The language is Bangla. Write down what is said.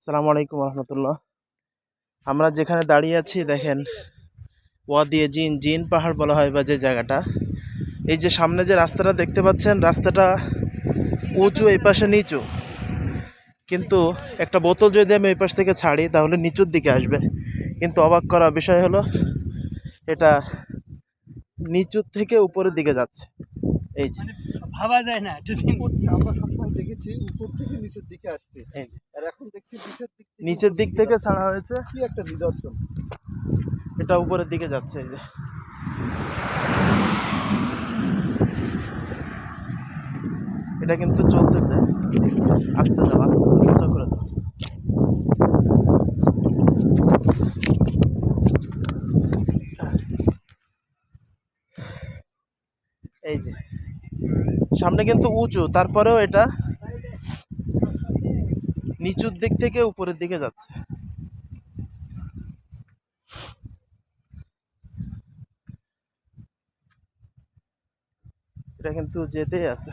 আসসালামু আলাইকুম রহমতুল্লাহ। আমরা যেখানে দাঁড়িয়ে আছি দেখেন, ওয়াদিয়ে জিন জিন পাহাড় বলা হয় বা যে জায়গাটা, এই যে সামনে যে রাস্তাটা দেখতে পাচ্ছেন, রাস্তাটা উঁচু, এই পাশে নিচু। কিন্তু একটা বোতল যদি আমি এই পাশ থেকে ছাড়ি তাহলে নিচুর দিকে আসবে, কিন্তু অবাক করা বিষয় হলো এটা নিচুর থেকে উপরের দিকে যাচ্ছে। এই যে ভাবা যায় না, আমরা সবসময় দেখেছি উপর থেকে নিচের দিকে আসতে, এই যে আর এখন দেখছি নিচের দিক থেকে ছাড়া হয়েছে, কি একটা নিদর্শন। এটা উপরের দিকে যাচ্ছে। এই যে এটা কিন্তু চলতেছে, আস্তে যাও, আস্তে সোজা করে দাও। এই যে সামনে কিন্তু উঁচু, তারপরেও এটা নিচুর দিক থেকে উপরের দিকে যাচ্ছে। এটা কিন্তু যেতেই আছে।